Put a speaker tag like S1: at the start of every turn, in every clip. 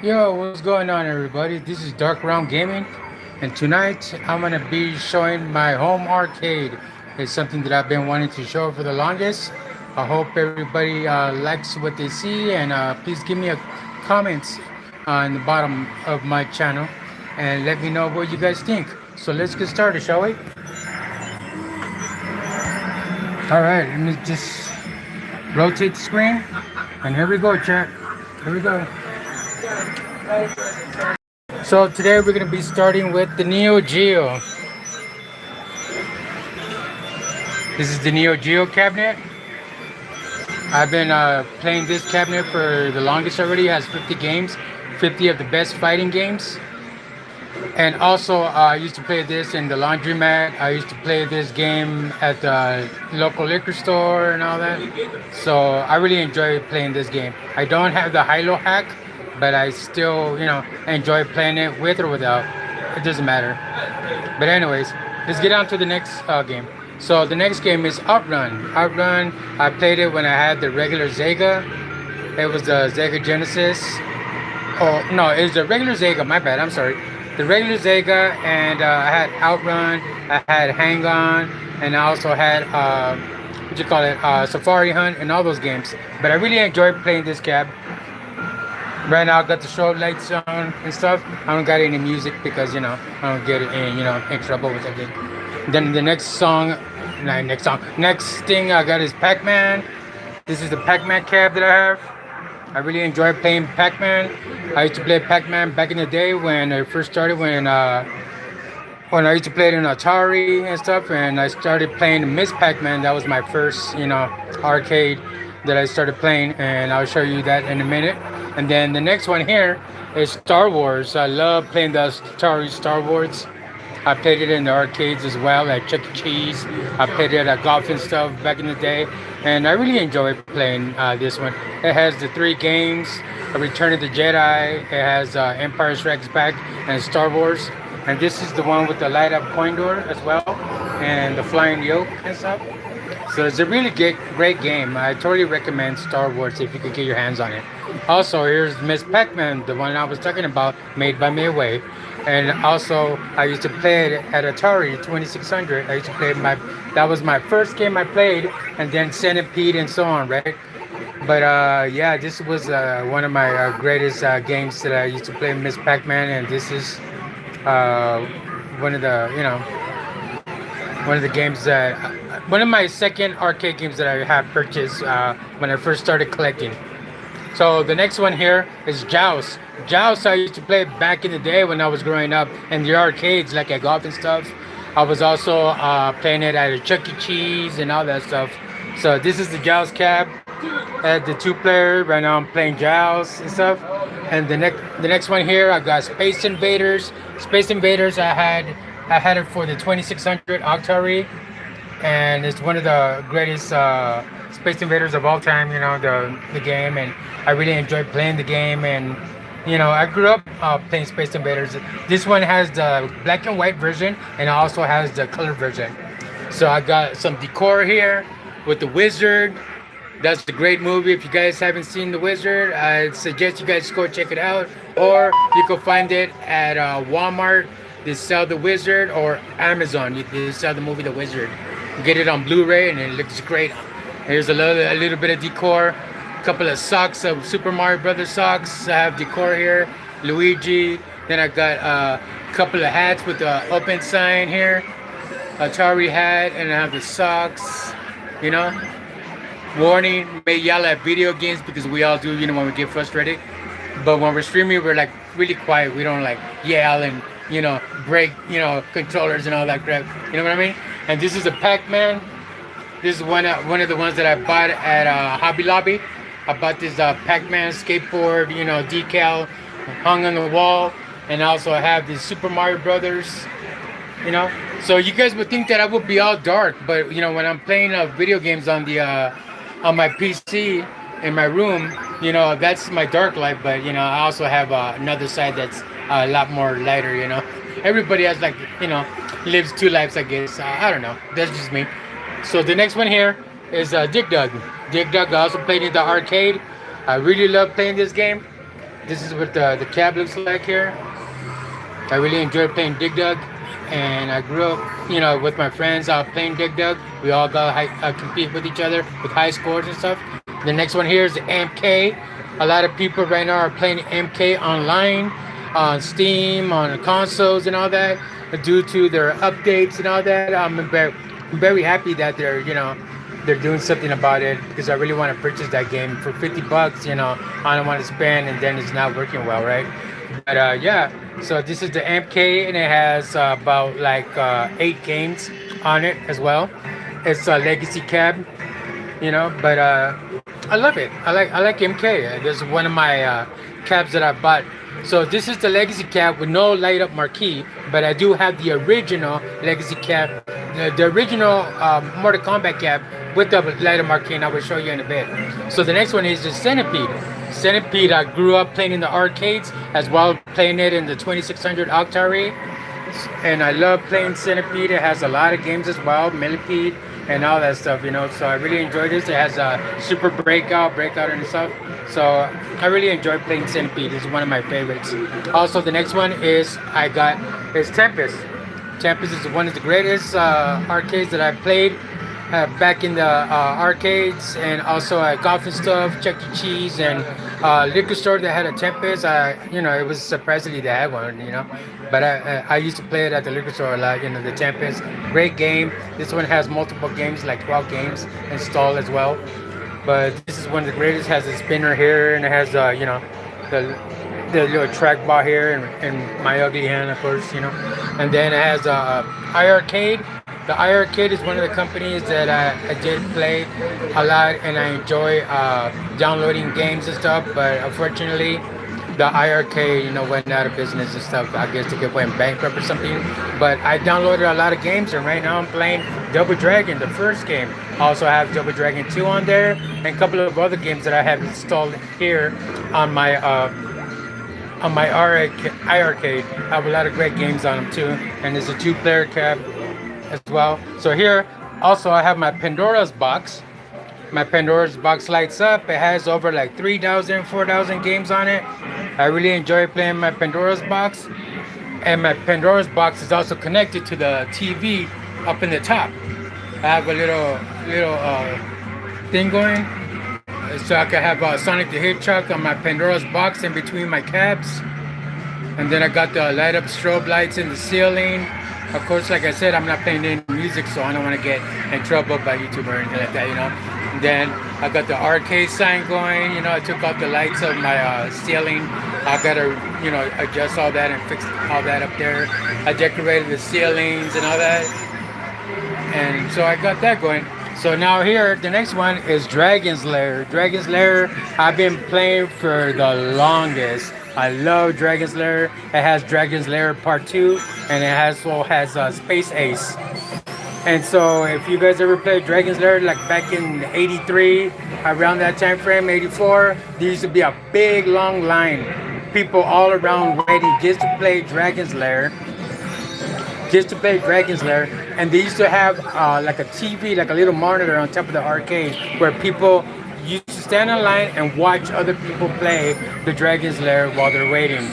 S1: Yo, what's going on, everybody? This is Dark Realm Gaming, and tonight I'm gonna be showing my home arcade. It's something that I've been wanting to show for the longest. I hope everybody likes what they see, and please give me a comments in the bottom of my channel, and let me know what you guys think. So let's get started, shall we? All right, let me just rotate the screen, and here we go, chat. Here we go. So today we're going to be starting with the Neo Geo. This is the Neo Geo cabinet. I've been playing this cabinet for the longest already. It has 50 games, 50 of the best fighting games. And also I used to play this in the laundromat. I used to play this game at the local liquor store and all that. So I really enjoy playing this game. I don't have the high-low hack, but I still, enjoy playing it with or without. It doesn't matter. But anyways, let's get on to the next game. So the next game is Outrun. Outrun, I played it when I had the regular Sega. It was the Sega Genesis. Oh, no, it was the regular Sega, my bad, I'm sorry. The regular Sega, and I had Outrun, I had Hang On, and I also had, Safari Hunt, and all those games. But I really enjoyed playing this cab. Right now I got the strobe lights on and stuff. I don't got any music because I don't get in trouble with everything. Then the next thing I got is Pac-Man. This is the Pac-Man cab that I have. I really enjoy playing Pac-Man. I used to play Pac-Man back in the day when I first started, when I used to play it in Atari and stuff, and I started playing Miss Pac-Man. That was my first arcade that I started playing, and I'll show you that in a minute. And then the next one here is Star Wars. I love playing the Atari Star Wars. I played it in the arcades as well, at Chuck E. Cheese. I played it at golf and stuff back in the day, and I really enjoy playing this one. It has the three games: Return of the Jedi, it has Empire Strikes Back, and Star Wars. And this is the one with the light-up coin door as well, and the flying yoke and stuff. So it's a really great game. I totally recommend Star Wars if you could get your hands on it. Also, here's Miss Pac-Man, the one I was talking about, made by Midway. And also, I used to play it at Atari 2600. I used to play that was my first game I played, and then Centipede and so on, right? But yeah, this was one of my greatest games that I used to play, Miss Pac-Man, and this is one of the, one of the games that one of my second arcade games that I have purchased when I first started collecting. So the next one here is Joust. Joust I used to play back in the day when I was growing up in the arcades, like at golf and stuff. I was also playing it at a Chuck E. Cheese and all that stuff. So this is the Joust cab. At the two-player. Right now I'm playing Joust and stuff. And the next one here I got Space Invaders. Space Invaders I had it for the 2600 Octari, and it's one of the greatest Space Invaders of all time. The game, and I really enjoyed playing the game. And I grew up playing Space Invaders. This one has the black and white version, and it also has the color version. So I got some decor here with the Wizard. That's a great movie. If you guys haven't seen The Wizard, I suggest you guys go check it out, or you can find it at Walmart. They sell The Wizard, or Amazon. They sell the movie The Wizard. You get it on Blu-ray, and it looks great. Here's a little bit of decor. A couple of socks of Super Mario Brothers socks. I have decor here. Luigi. Then I got a couple of hats with the open sign here. Atari hat, and I have the socks. Warning, may yell at video games because we all do, when we get frustrated. But when we're streaming, we're like really quiet. We don't like yell and break controllers and all that crap. You know what I mean? And this is a Pac-Man. This is one of the ones that I bought at Hobby Lobby. I bought this Pac-Man skateboard, decal hung on the wall, and I also have this Super Mario Brothers. So you guys would think that I would be all dark, but when I'm playing video games on the on my PC in my room, that's my dark light. But I also have another side that's a lot more lighter. Everybody has lives two lives, I guess. I don't know. That's just me. So the next one here is Dig Dug. Dig Dug I also played in the arcade. I really love playing this game. This is what the cab looks like here. I really enjoy playing Dig Dug, and I grew up, with my friends playing Dig Dug. We all got compete with each other with high scores and stuff. The next one here is the MK. A lot of people right now are playing MK online, on Steam, on consoles, and all that. Due to their updates and all that, I'm very happy that they're doing something about it because I really want to purchase that game for $50. I don't want to spend and then it's not working well, right? But yeah, so this is the MK and it has about like 8 games on it as well. It's a legacy cab, but I love it. I like MK. This is one of my cabs that I bought. So this is the legacy cab with no light up marquee, but I do have the original legacy cab, the original Mortal Kombat cab with the light up marquee, and I will show you in a bit. So the next one is the Centipede. Centipede, I grew up playing in the arcades as well, playing it in the 2600 Octari, and I love playing Centipede. It has a lot of games as well, Millipede, and all that stuff. So I really enjoy this. It has a Super Breakout, and stuff. So I really enjoy playing Centipede. This is one of my favorites. Also, the next one is Tempest. Tempest is one of the greatest arcades that I played back in the arcades, and also at golf and stuff, Chuck E. Cheese, and liquor store that had a Tempest. It was surprisingly they had one, But I used to play it at the liquor store a lot, the Tempest. Great game. This one has multiple games, like 12 games installed as well. But this is one of the greatest. Has a spinner here, and it has, the little trackball here, and My Ugly Hand, of course, And then it has iArcade. The iArcade is one of the companies that I did play a lot, and I enjoy downloading games and stuff. But unfortunately, the iArcade, went out of business and stuff. I guess they went bankrupt or something. But I downloaded a lot of games, and right now I'm playing Double Dragon, the first game. Also, I have Double Dragon 2 on there, and a couple of other games that I have installed here on my iArcade. I have a lot of great games on them too, and there's a 2-player cab as well. So here, also I have my Pandora's box. My Pandora's box lights up. It has over like 3,000, 4,000 games on it. I really enjoy playing my Pandora's box. And my Pandora's box is also connected to the TV up in the top. I have a little thing going, so I can have Sonic the Hedgehog on my Pandora's box in between my cabs. And then I got the light up strobe lights in the ceiling. Of course, like I said, I'm not playing any music, so I don't want to get in trouble by YouTube or anything like that, And then I got the arcade sign going. I took out the lights of my ceiling. I got to, adjust all that and fix all that up there. I decorated the ceilings and all that. And so I got that going. So now here, the next one is Dragon's Lair. Dragon's Lair, I've been playing for the longest. I love Dragon's Lair. It has Dragon's Lair Part 2, and it also has Space Ace. And so if you guys ever played Dragon's Lair, like back in 83, around that time frame, 84, there used to be a big, long line. People all around waiting just to play Dragon's Lair. And they used to have like a TV, like a little monitor on top of the arcade where people used to stand in line and watch other people play the Dragon's Lair while they're waiting.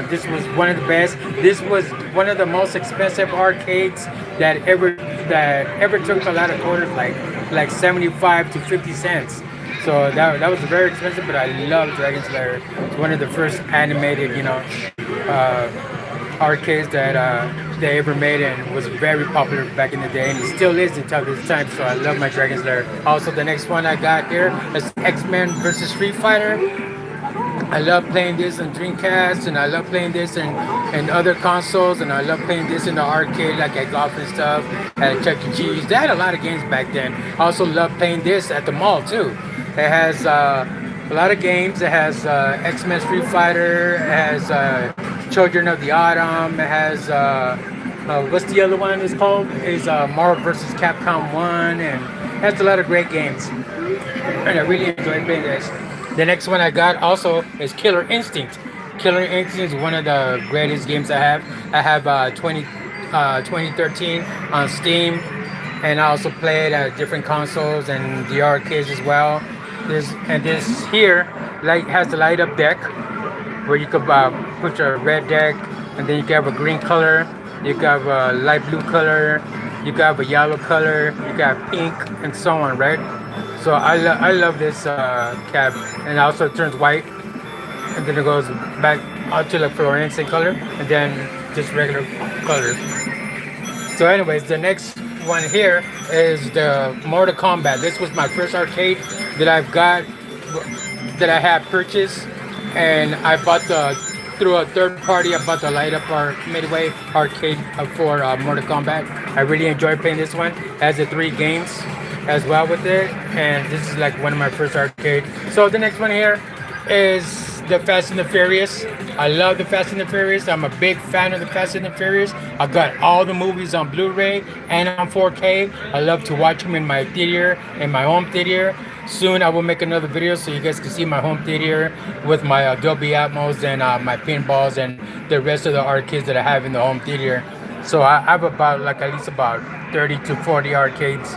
S1: This was one of the best. This was one of the most expensive arcades that ever took a lot of quarters, like 75 to 50 cents. So that was very expensive, but I love Dragon's Lair. It's one of the first animated, arcades that they ever made, and was very popular back in the day, and it still is until this time. So I love my Dragon's Lair. Also, the next one I got here is X-Men versus Street Fighter. I love playing this on Dreamcast, and I love playing this in other consoles, and I love playing this in the arcade, like at golf and stuff, at Chuck E. Cheese. They had a lot of games back then. I also love playing this at the mall too. It has a lot of games. It has X-Men Street Fighter. It has Children of the Autumn. It has what's the other one is called? Is Marvel vs. Capcom 1, and it has a lot of great games. And I really enjoy playing this. The next one I got also is Killer Instinct. Killer Instinct is one of the greatest games I have. I have 2013 on Steam, and I also play it at different consoles and the arcades as well. This here has the light up deck. where you could put your red deck, and then you can have a green color, you can have a light blue color, you can have a yellow color, you got pink, and so on, right? So I love this cab, and also it turns white, and then it goes back out to the fluorescent color, and then just regular color. So, anyways, the next one here is the Mortal Kombat. This was my first arcade that I've got, that I have purchased, and I bought the through a third party. I bought the light up our Midway arcade for Mortal Kombat. I really enjoy playing this one. It has the 3 games as well with it, and this is like one of my first arcade. So the next one here is the Fast and the Furious. I love the Fast and the Furious. I'm a big fan of the Fast and the Furious. I got all the movies on Blu-ray and on 4K. I love to watch them in my theater, in my home theater. Soon I will make another video so you guys can see my home theater with my Dolby Atmos and my pinballs and the rest of the arcades that I have in the home theater. So I have about like at least about 30 to 40 arcades,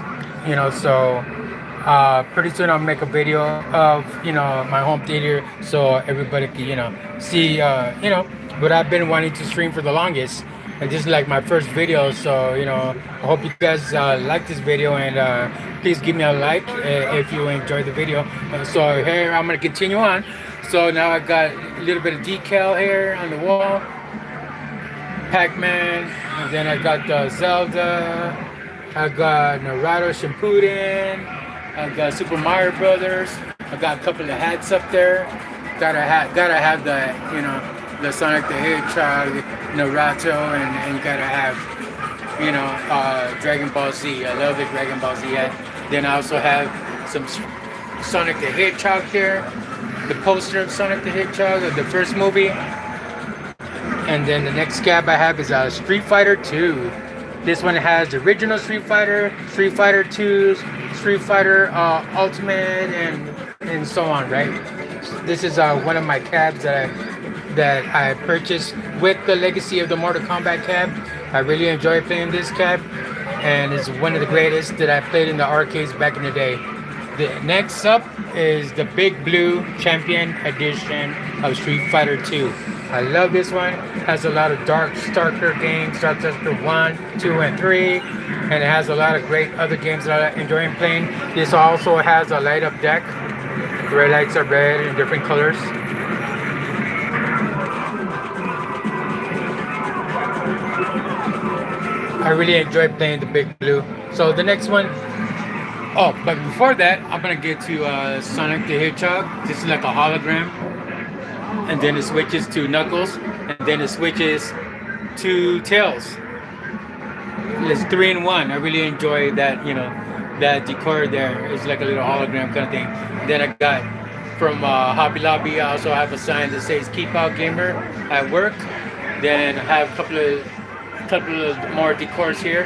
S1: you know. So pretty soon I'll make a video of, you know, my home theater so everybody can, you know, see, you know, what I've been wanting to stream for the longest. And this is like my first video, so, you know, I hope you guys like this video, and please give me a like if you enjoyed the video. So here I'm gonna continue on. So now I got a little bit of decal here on the wall, Pac-Man, and then I got Zelda, I got Naruto Shippuden, I got Super Mario Brothers. I got a couple of hats up there. Gotta have the, you know, the Sonic the Hedgehog, Naruto, and you gotta have, you know, Dragon Ball Z. I love the Dragon Ball Z hat. Then I also have some Sonic the Hedgehog here, the poster of Sonic the Hedgehog of the first movie. And then the next scab I have is Street Fighter 2. This one has the original Street Fighter, Street Fighter 2s, Street Fighter Ultimate, and so on, right? This is one of my cabs that I purchased with the legacy of the Mortal Kombat cab. I really enjoy playing this cab, and it's one of the greatest that I played in the arcades back in the day. The next up is the Big Blue Champion Edition of Street Fighter 2. I love this one. It has a lot of Dark Starker games, Dark Starker 1, 2, and 3. And it has a lot of great other games that I enjoy playing. This also has a light up deck. The red lights are red in different colors. I really enjoy playing the Big Blue. So the next one, oh, but before that, I'm gonna get to Sonic the Hedgehog. This is like a hologram. And then it switches to Knuckles, and then it switches to Tails. It's 3 in 1. I really enjoy that, you know, that decor there. It's like a little hologram kind of thing. Then I got from Hobby Lobby, I also have a sign that says "Keep Out Gamer" at work. Then I have a couple of more decors here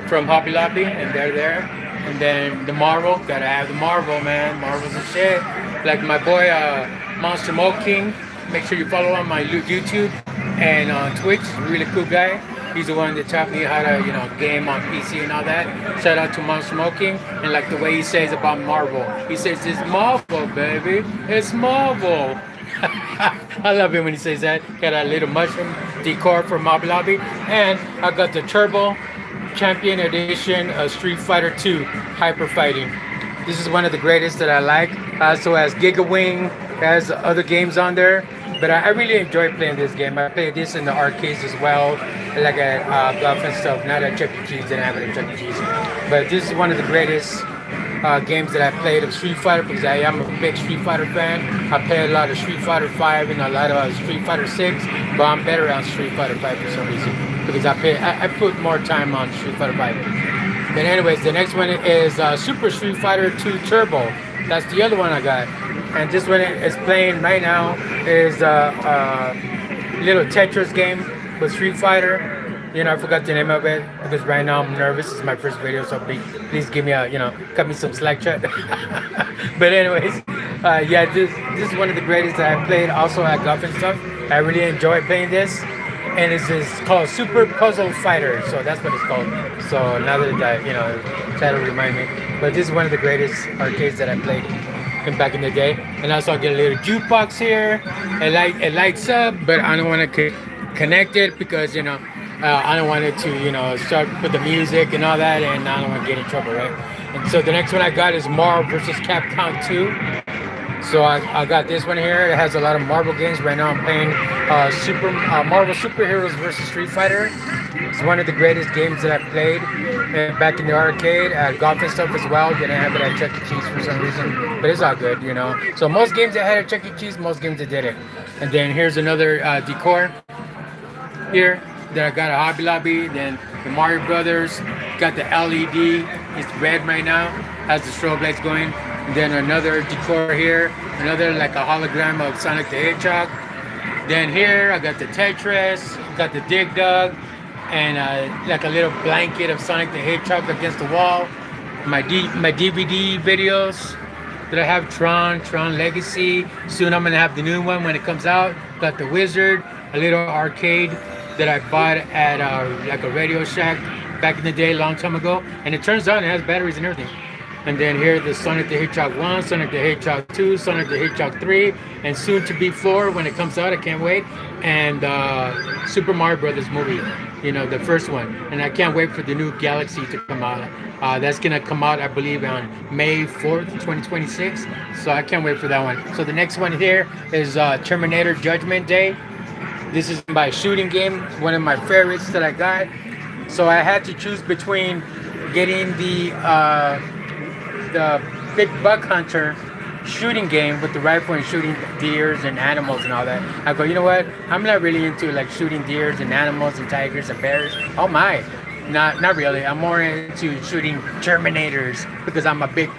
S1: from Hobby Lobby, and they're there. And then the Marvel, gotta have the Marvel, man. Marvel's a shit. Like my boy Monster Mo King. Make sure you follow on my YouTube and on Twitch. He's a really cool guy. He's the one that taught me how to, you know, game on PC and all that. Shout out to Monster Mo King. And like the way he says about Marvel, he says it's Marvel, baby. It's Marvel. I love it when he says that. Got a little mushroom decor from Hobby Lobby, and I got the Turbo Champion Edition of Street Fighter 2 Hyper Fighting. This is one of the greatest that I like. Also has Giga Wing, has other games on there, but I really enjoy playing this game. I played this in the arcades as well, like at Bluff and stuff. Not at Chuck E. Cheese, didn't have it at Chuck E. Cheese, but this is one of the greatest games that I played of Street Fighter, because I am a big Street Fighter fan. I play a lot of Street Fighter 5 and a lot of Street Fighter 6, but I'm better on Street Fighter 5 for some reason, because I put more time on Street Fighter 5. But anyways, the next one is Super Street Fighter 2 Turbo. That's the other one I got. And this one is playing right now is a little Tetris game with Street Fighter. You know, I forgot the name of it because right now I'm nervous. It's my first video, so please give me a, you know, cut me some slack chat. But anyways, yeah, this is one of the greatest that I played also at Golf and stuff. I really enjoy playing this. And it's called Super Puzzle Fighter, so that's what it's called. So now that I, you know, try to remind me. But this is one of the greatest arcades that I played. and back in the day. And also I get a little jukebox here. It lights up, but I don't want to connect it because I don't want it to start with the music and all that, and I don't want to get in trouble, right? And so the next one I got is Marvel versus Capcom 2. So I got this one here. It has a lot of Marvel games. Right now I'm playing Marvel Superheroes versus Street Fighter. It's one of the greatest games that I played back in the arcade at golf and stuff as well. Didn't have it at Chuck E. Cheese for some reason, but it's all good. So most games I had at Chuck E. Cheese, most games I did it. And then here's another decor here that I got at Hobby Lobby. Then the Mario Brothers got the LED. It's red right now. Has the strobe lights going. And then another decor here, another like a hologram of Sonic the Hedgehog. Then here I got the Tetris, got the Dig Dug, and like a little blanket of Sonic the Hedgehog against the wall. My DVD videos that I have, Tron Legacy. Soon I'm gonna have the new one when it comes out. Got the Wizard, a little arcade that I bought at like a Radio Shack back in the day, long time ago. And it turns out it has batteries and everything. And then here the Sonic the Hedgehog 1, Sonic the Hedgehog 2, Sonic the Hedgehog 3, and soon to be 4 when it comes out. I can't wait. And Super Mario Brothers movie, the first one. And I can't wait for the new Galaxy to come out. That's gonna come out, I believe, on May 4th, 2026. So I can't wait for that one. So the next one here is Terminator Judgment Day. This is my shooting game, one of my favorites that I got. So I had to choose between getting the Big Buck Hunter shooting game with the rifle and shooting deers and animals and all that. I go, you know what? I'm not really into like shooting deers and animals and tigers and bears. Oh my, not really. I'm more into shooting Terminators because I'm a big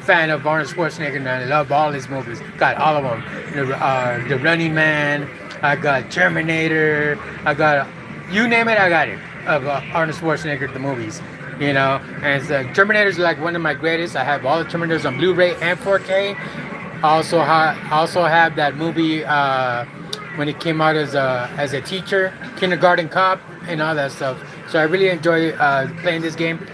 S1: fan of Arnold Schwarzenegger and I love all his movies. Got all of them. The Running Man. I got Terminator. I got you name it. I got it of Arnold Schwarzenegger the movies. And Terminator's like one of my greatest. I have all the Terminators on Blu-ray and 4K. I also have that movie when it came out as a teacher, Kindergarten Cop, and all that stuff. So I really enjoy playing this game,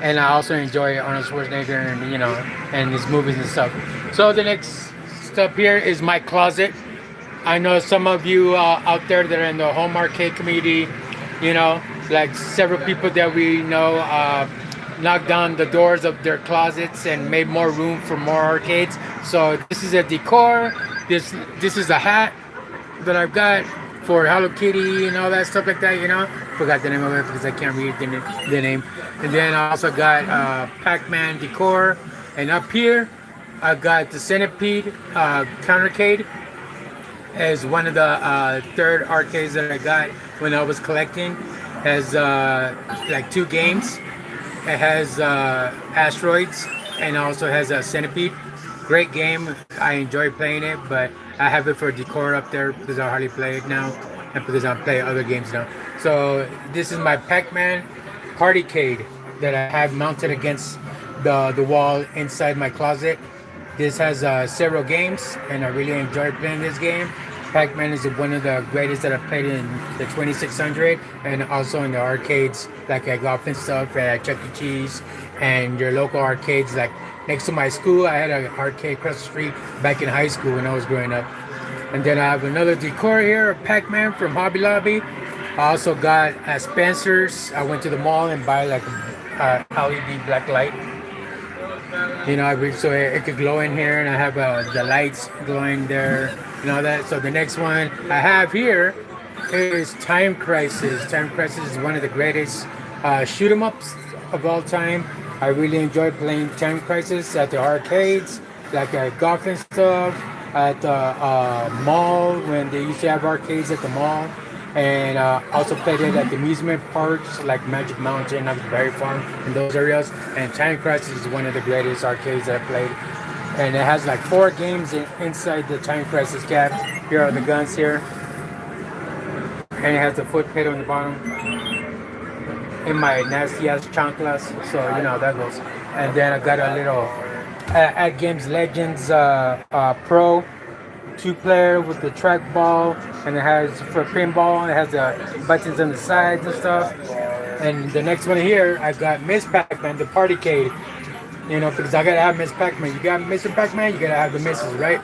S1: and I also enjoy Arnold Schwarzenegger and his movies and stuff. So the next step here is my closet. I know some of you out there that are in the home arcade community, like several people that we know knocked down the doors of their closets and made more room for more arcades. So this is a decor. This is a hat that I've got for Hello Kitty and all that stuff like that. Forgot the name of it because I can't read the name. And then I also got Pac-Man decor. And up here I got the Centipede countercade as one of the third arcades that I got when I was collecting. Has like 2 games. It has Asteroids and also has a Centipede. Great game. I enjoy playing it, but I have it for decor up there because I hardly play it now and because I play other games now. So this is my Pac-Man Partycade that I have mounted against the wall inside my closet. This has several games and I really enjoy playing this game. Pac-Man is one of the greatest that I've played in the 2600 and also in the arcades like at golf and stuff at Chuck E. Cheese and your local arcades. Like next to my school, I had an arcade across the street back in high school when I was growing up. And then I have another decor here of Pac-Man from Hobby Lobby. I also got at Spencer's. I went to the mall and buy like a LED black light. So it could glow in here, and I have the lights glowing there and all that. So the next one I have here is Time Crisis. Time Crisis is one of the greatest shoot 'em ups of all time. I really enjoy playing Time Crisis at the arcades, like at golf and stuff, at the mall when they used to have arcades at the mall. And also played it at the amusement parks like Magic Mountain, up Berry Farm, in those areas. And Time Crisis is one of the greatest arcades that I played. And it has like 4 games inside the Time Crisis cap. Here are the guns here. And it has the foot pedal on the bottom. In my nasty ass chanclas, so that goes. And then I got a little At Games Legends Pro 2-player with the trackball, and it has for pinball. It has the buttons on the sides and stuff. And the next one here, I got Miss Pac-Man, the Partycade. You know, because I gotta have Miss Pac-Man. You got Mr. Pac-Man, you gotta have the Missus, right?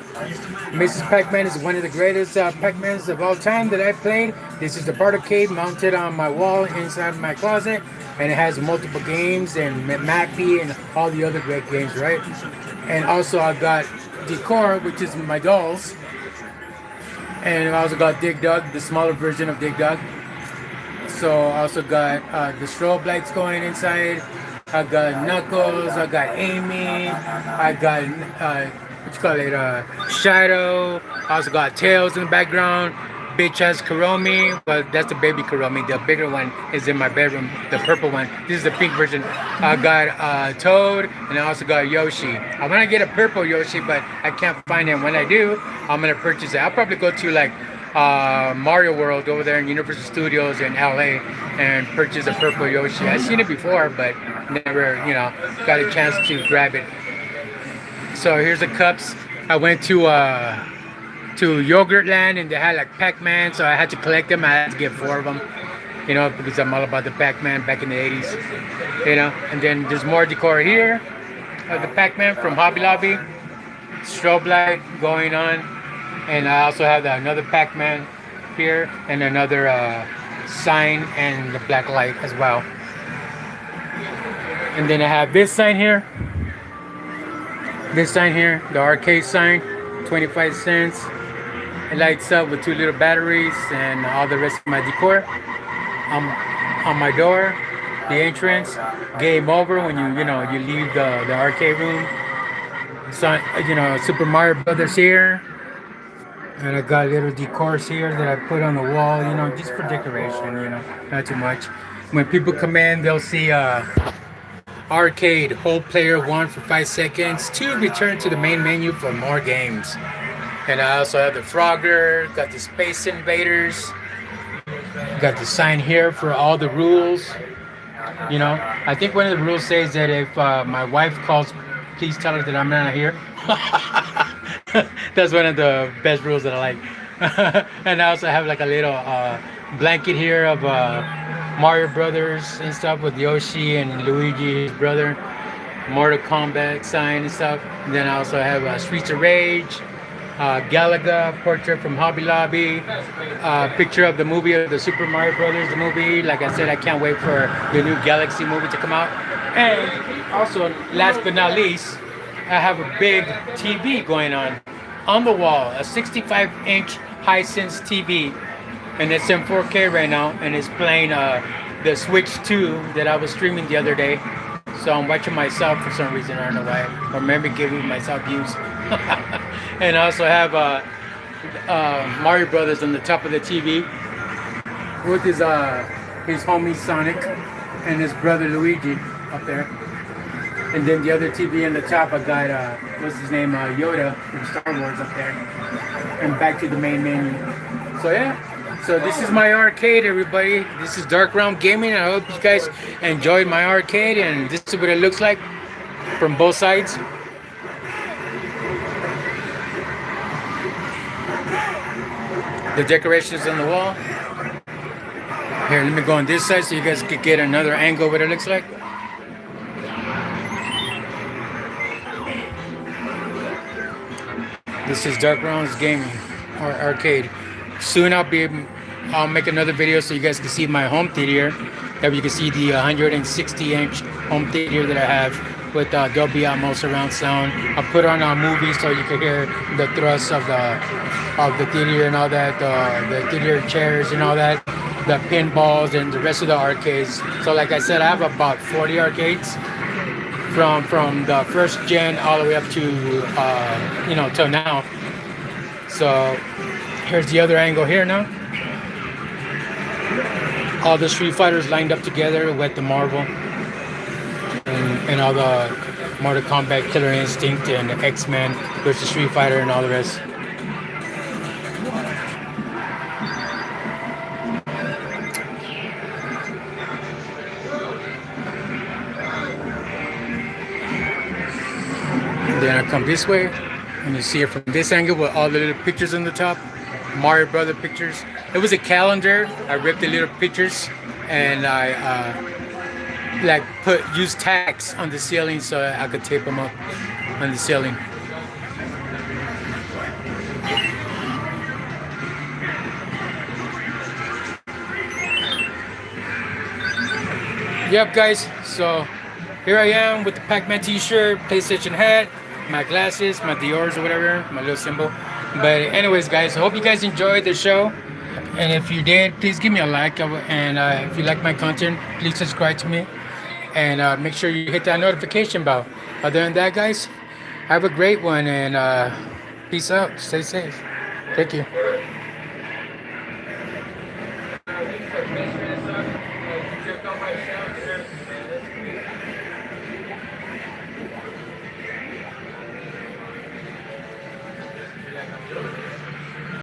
S1: Mrs. Pac-Man is one of the greatest Pac-Mans of all time that I played. This is the Bartocade mounted on my wall inside my closet, and it has multiple games and Mappy and all the other great games, right? And also I got Decor, which is my dolls, and I also got Dig Dug, the smaller version of Dig Dug. So I also got the strobe lights going inside. I got Knuckles. I got Amy. I got what you call it, Shadow. I also got Tails in the background. Bitch has Kuromi, but that's the baby Kuromi. The bigger one is in my bedroom, the purple one. This is the pink version. I got Toad, and I also got Yoshi. I want to get a purple Yoshi, but I can't find it. When I do, I'm gonna purchase it. I'll probably go to like Mario World over there in Universal Studios in LA and purchase a purple Yoshi. I've seen it before, but never, got a chance to grab it. So here's the cups. I went to Yogurt Land and they had like Pac-Man, so I had to collect them. I had to get 4 of them, because I'm all about the Pac-Man back in the 80s, And then there's more decor here of the Pac-Man from Hobby Lobby. Strobe light going on. And I also have another Pac-Man here and another sign and the black light as well. And then I have this sign here. This sign here, the arcade sign, 25 cents. It lights up with 2 little batteries and all the rest of my decor. On my door, the entrance, game over when you leave the arcade room. So, Super Mario Brothers here. And I got little decors here that I put on the wall, just for decoration, not too much. When people come in, they'll see arcade, hold player 1 for 5 seconds to return to the main menu for more games. And I also have the Frogger, got the Space Invaders, got the sign here for all the rules. I think one of the rules says that if my wife calls, please tell her that I'm not here. That's one of the best rules that I like. And I also have like a little blanket here of Mario Brothers and stuff with Yoshi and Luigi, his brother. Mortal Kombat sign and stuff. And then I also have Streets of Rage, Galaga portrait from Hobby Lobby, picture of the movie of the Super Mario Brothers the movie. Like I said, I can't wait for the new Galaxy movie to come out. And also, last but not least, I have a big TV going on the wall, a 65-inch Hisense TV, and it's in 4K right now, and it's playing the Switch 2 that I was streaming the other day. So I'm watching myself for some reason, I don't know why, or maybe giving myself views. And I also have Mario Brothers on the top of the TV with his homie Sonic and his brother Luigi up there. And then the other TV on the top, I got, what's his name, Yoda from Star Wars up there. And back to the main menu. So yeah, so this is my arcade, everybody. This is Dark Realm Gaming. I hope you guys enjoyed my arcade, and this is what it looks like from both sides. The decorations on the wall. Here, let me go on this side so you guys can get another angle of what it looks like. This is Dark Realms Gaming Arcade. Soon I'll make another video so you guys can see my home theater. That you can see the 160-inch home theater that I have with Dolby Atmos surround sound. I'll put on a movie so you can hear the thrust of the theater and all that, the theater chairs and all that, the pinballs and the rest of the arcades. So like I said, I have about 40 arcades. From the first gen all the way up to till now. So here's the other angle here now. All the Street Fighters lined up together with the Marvel and all the Mortal Kombat, Killer Instinct, and X-Men versus Street Fighter and all the rest. Then I come this way and you see it from this angle with all the little pictures on the top, Mario Brother pictures. It was a calendar. I ripped the little pictures and I like use tacks on the ceiling so I could tape them up on the ceiling. Yep, guys. So here I am with the Pac-Man T-shirt, PlayStation hat, my glasses, my Dior's or whatever, my little symbol. But anyways, guys, I hope you guys enjoyed the show. And if you did, please give me a like. And if you like my content, please subscribe to me. And make sure you hit that notification bell. Other than that, guys, have a great one. And peace out. Stay safe. Thank you.